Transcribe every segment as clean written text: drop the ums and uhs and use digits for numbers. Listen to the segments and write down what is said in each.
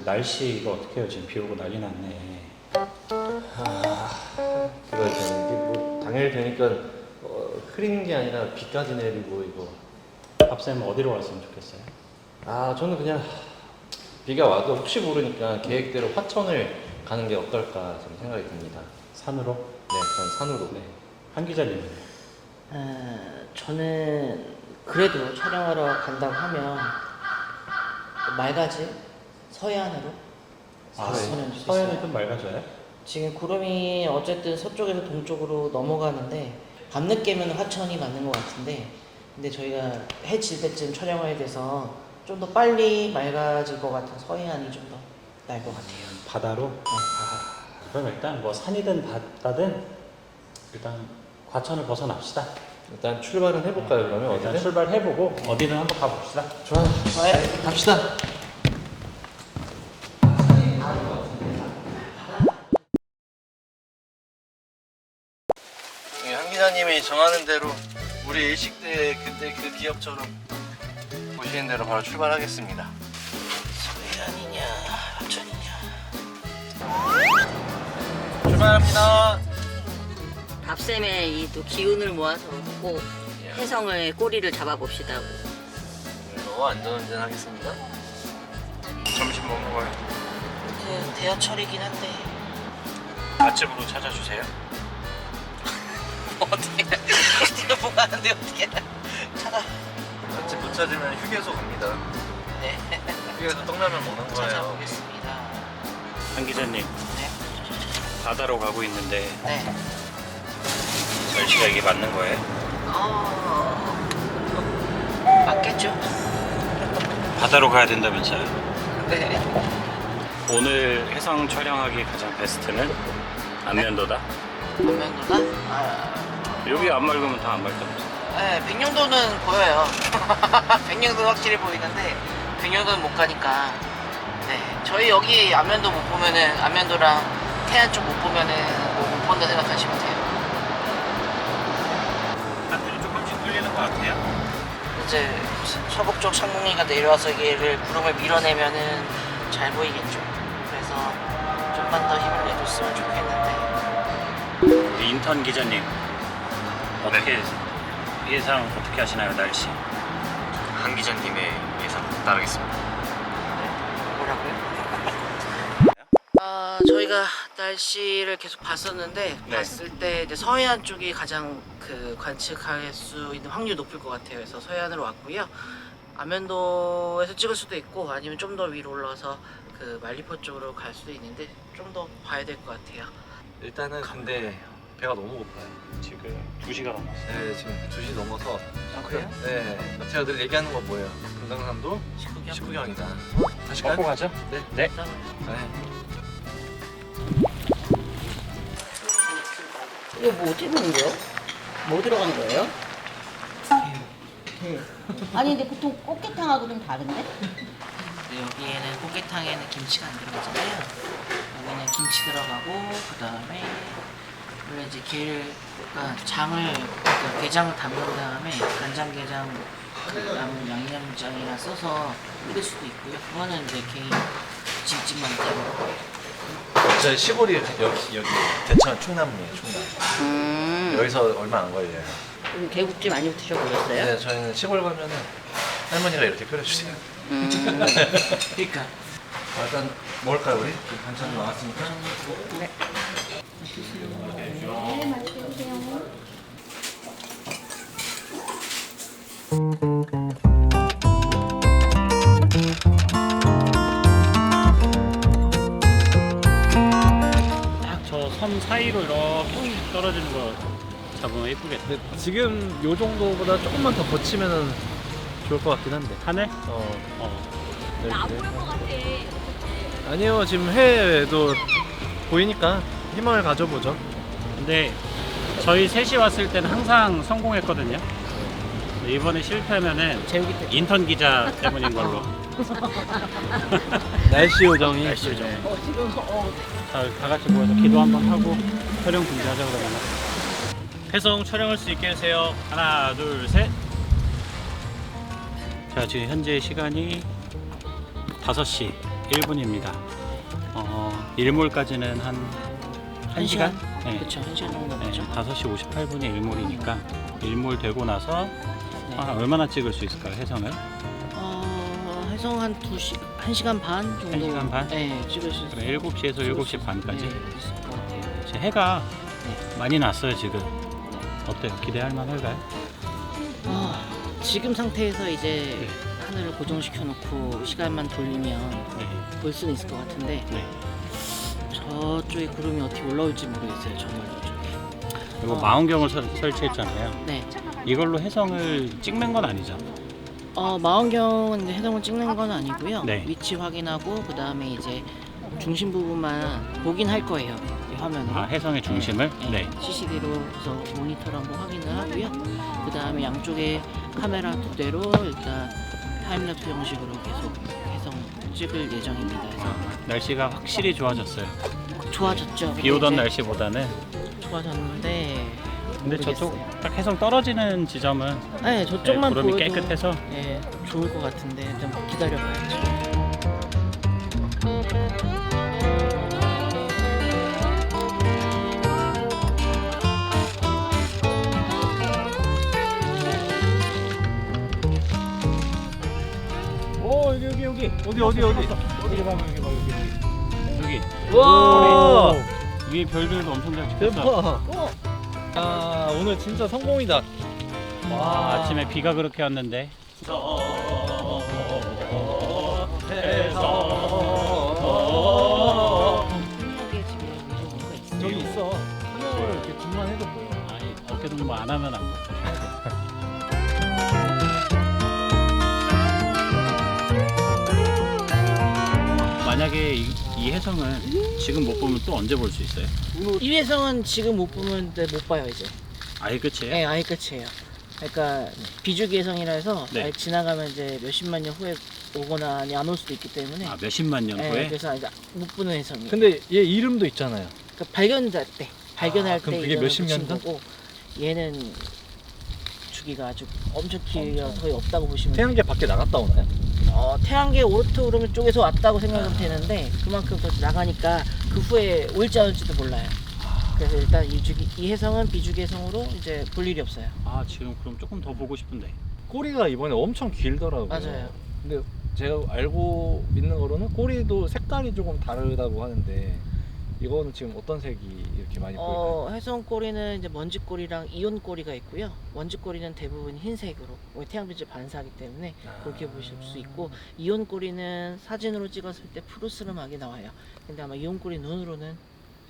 날씨 이거 어떻게 해요? 지금 비 오고 난리 났네. 그거 있잖아요. 이게 뭐 당일 되니까 흐린 게 아니라 비까지 내리고 이거. 밥쌤은 어디로 갔으면 좋겠어요? 저는 그냥 비가 와도 혹시 모르니까 계획대로 화천을 가는 게 어떨까 좀 생각이 듭니다. 산으로? 네, 전 산으로. 네. 한 기자님은? 저는 그래도 촬영하러 간다고 하면 맑아지 서해안으로 갔으면 좋겠어요. 서해는 좀 맑아져요? 지금 구름이 어쨌든 서쪽에서 동쪽으로 넘어가는데 밤늦게면 화천이 맞는 것 같은데, 근데 저희가 해 질 때쯤 촬영해야 돼서 좀 더 빨리 맑아질 것 같은 서해안이 좀 더 나을 것 같아요. 바다로? 그럼 일단 뭐 산이든 바다든 일단 과천을 벗어납시다. 일단 출발은 해볼까요? 그러면 일단 어디든? 출발해보고 어디든 한번 가봅시다. 좋아요. 갑시다. 한 기자님이 정하는 대로 우리 일식대 그때 그 기억처럼 보시는 대로 바로 출발하겠습니다. 서해안이냐 화천이냐. 출발합니다. 밥샘의 이 또 기운을 모아서 꼭 혜성의 꼬리를 잡아봅시다. 오늘도 안전운전하겠습니다. 점심 뭐 먹어요? 그 대여철이긴 한데 맛집으로 찾아주세요. 어떻게 어디로 뭐 가는데 어떻게 찾아. 맛집 못 찾으면 휴게소 갑니다. 네, 휴게소 떡라면 먹는 거예요. 찾아보겠습니다. 한 기자님, 네, 바다로 가고 있는데 네. 날씨가 이게 맞는 거예요? 맞겠죠? 바다로 가야 된다면서요? 네. 오늘 해상 촬영하기 가장 베스트는 안면도다? 안면도다? 여기 안 맑으면 다 안 맑다면서. 네, 백령도는 보여요. 백령도는 확실히 보이는데 백령도는 못 가니까. 네, 저희 여기 안면도 못 보면은 안면도랑 태안 쪽 못 보면은 뭐 못 본다 생각하시면 돼요. 하늘이 조금씩 뚫리는 것 같아요? 이제 서북 쪽 상공이가 내려와서 얘를 구름을 밀어내면은 잘 보이겠죠. 그래서 좀만 더 힘을 내줬으면 좋겠는데. 우리 인턴 기자님 어떻게 예상 어떻게 하시나요, 날씨? 한 기자님의 예상 따르겠습니다. 뭐라고요? 저희가 날씨를 계속 봤었는데 네. 봤을 때 이제 서해안 쪽이 가장 그 관측할 수 있는 확률이 높을 것 같아요. 그래서 서해안으로 왔고요. 안면도에서 찍을 수도 있고 아니면 좀 더 위로 올라와서 그 말리포 쪽으로 갈 수도 있는데 좀 더 봐야 될 것 같아요. 일단은 근데 배가 너무 고파요. 지금 2시가 넘었어요. 네, 지금 2시 넘어서. 그래요? 네, 제가 늘 얘기하는 건 뭐예요? 금강산도 식구경? 식후경이다. 다시 먹고 가요? 가죠? 네. 네. 네. 이거 뭐 찍는 거요? 뭐 들어간 거예요? 아니 근데 보통 꽃게탕하고 좀 다른데? 여기에는 꽃게탕에는 김치가 안 들어가잖아요. 여기는 김치 들어가고 그 다음에 원래 이제 게가 장을 그 게장을 담근 다음에 간장게장 그 남은 양념장이나 써서 끓일 수도 있고요. 그거는 이제 개인 집집만 따로. 저희 시골이 여기 대천 충남이에요, 충남. 여기서 얼마 안 걸려요. 그럼 개국지 많이 드셔보셨어요? 네, 저희는 시골 가면은 할머니가 이렇게 끓여주세요. 그러니까 일단 먹을까요, 우리? 반찬 나왔으니까. 네. 딱 저 섬 사이로 이렇게 떨어지는 거 잡으면 예쁘겠다. 근데 지금 요 정도보다 조금만 더 거치면은 좋을 것 같긴 한데. 하네? 어. 안 보일 것 같아. 아니요, 지금 해도 보이니까 희망을 가져보죠. 근데 저희 셋이 왔을 때는 항상 성공했거든요. 근데 이번에 실패하면은 재밌겠다. 인턴 기자 때문인 걸로. 날씨 요정이. 날씨 요정. 지금 자, 다 같이 모여서 기도 한번 하고 촬영 준비하자 그러면. 해성 촬영할 수 있게 해주세요. 하나, 둘, 셋. 자, 지금 현재 시간이 5시 1분입니다. 일몰까지는 한 1시간? 네. 그렇죠. 1시간 정도 네, 남죠. 5시 58분에 일몰이니까 일몰 되고 나서 얼마나 찍을 수 있을까요, 해성을? 해성 한 1시간 반 정도. 1시간 반? 네, 찍을 수 있어요. 그래, 7시에서 7시 반까지. 네, 있을 것 같아요. 이제 해가 네. 많이 났어요, 지금. 어때요? 기대할 만할까요? 지금 상태에서 이제 네. 하늘을 고정시켜 놓고 시간만 돌리면 네. 볼 수는 있을 것 같은데 네. 저쪽에 구름이 어떻게 올라올지 모르겠어요. 정말 저쪽에. 그리고 망원경을 설치했잖아요. 네. 이걸로 해성을 찍는 건 아니죠? 망원경은 이제 해성을 찍는 건 아니고요. 네. 위치 확인하고 그 다음에 이제 중심 부분만 보긴 할 거예요. 이 화면으로. 해성의 중심을? 네. CCD로 해서 모니터로 한번 확인을 하고요. 그 다음에 양쪽에 카메라 두 대로 일단 타임랩스 형식으로 계속 해성 찍을 예정입니다. 그래서 날씨가 확실히 좋아졌어요. 좋아졌죠. 비 오던 이제 날씨보다는. 좋아졌는데. 근데 저쪽 모르겠어요. 딱 해성 떨어지는 지점은 네, 저쪽만 구름이 보여도 깨끗해서 네, 좋을 것 같은데 좀 기다려봐야죠. 여기 어디 봐 여기 와 위에 별들도 엄청 잘 찍혔어. 대박. 오늘 진짜 성공이다. 아침에 비가 그렇게 왔는데 한국에 지금 이런 거가 있어요. 저기 있어. 하늘을 이렇게 줌만 해도 보여. 아니 어깨 동무 안 하면 안 돼. 만약에 이 해성은 지금 못 보면 또 언제 볼 수 있어요? 이 회성은 지금 못 보면 못 봐요 이제. 아예 끝이에요? 네, 아예 끝이에요. 그러니까 비주기 해성이라 해서 네. 아예 지나가면 이제 몇십만 년 후에 오거나 아니 안 올 수도 있기 때문에. 아 몇십만 년 네, 후에? 그래서 이제 못 보는 해성이. 근데 얘 이름도 있잖아요. 그러니까 발견할 때, 발견할 그럼 때 그게 이름을 몇십 년 붙인 전? 거고, 얘는 주기가 아주 엄청 길어 거의 없다고 보시면 태양계 밖에 나갔다 오나요? 태양계 오르트 오르면 쪽에서 왔다고 생각하면 되는데 그만큼 거기 나가니까 그 후에 올지 안 올지도 몰라요. 그래서 일단 이 해성은 비주기 해성으로 이제 볼 일이 없어요. 아 지금 그럼 조금 더 보고 싶은데. 꼬리가 이번에 엄청 길더라고요. 맞아요. 근데 제가 알고 있는 거로는 꼬리도 색깔이 조금 다르다고 하는데 이거는 지금 어떤 색이 이렇게 많이 보일까요? 해성 꼬리는 이제 먼지 꼬리랑 이온 꼬리가 있고요. 먼지 꼬리는 대부분 흰색으로 태양빛을 반사하기 때문에 그렇게 보실 수 있고, 이온 꼬리는 사진으로 찍었을 때 푸르스름하게 나와요. 근데 아마 이온 꼬리 눈으로는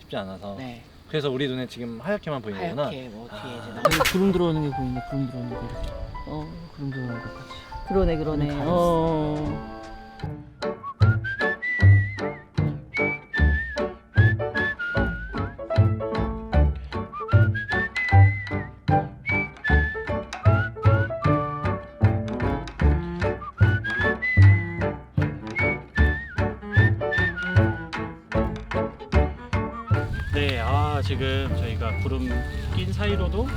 쉽지 않아서. 네, 그래서 우리 눈에 지금 하얗게만 보이는 거구나. 하얗게 뭐 뒤에 이제 나오는 구름 들어오는 게 보이네. 구름 들어오는 게 이렇게. 구름 들어오는 것까지. 그러네 그러네. 네, 지금 저희가 구름 낀 사이로도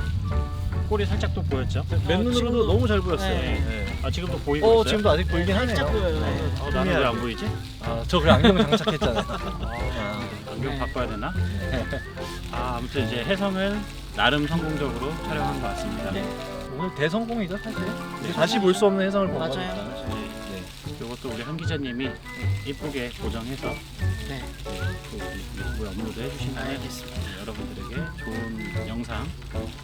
꼬리 살짝 또 보였죠? 맨눈으로도 지금도- 너무 잘 보였어요. 네. 네. 지금도 보이고 있어요? 지금도 아직 보이긴 하네요. 살짝 보여요. 네. 나는 왜 안 보이지? 저 그래 안경 장착했잖아요. 안경 네. 바꿔야 되나? 아무튼 이제 해성은 나름 성공적으로 촬영한 것 같습니다. 네. 오늘 대성공이죠 사실. 네. 다시 볼 수 없는 해성을 본 맞아요. 거니까. 네. 이것도 우리 한 기자님이 이쁘게 보정해서 네, 또 우리 유튜브에 업로드 해주시면 알겠습니다. 여러분들에게 좋은 영상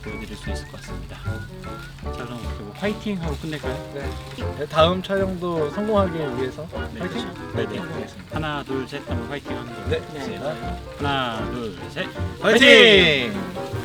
보여드릴 수 있을 것 같습니다. 자 그럼 그리고 화이팅 하고 끝낼까요? 네. 다음 촬영도 성공하기 위해서 네. 화이팅. 네네. 알겠습니다. 하나 둘 셋 하면 화이팅 하는 거예요. 네. 네. 자, 하나 둘 셋. 화이팅!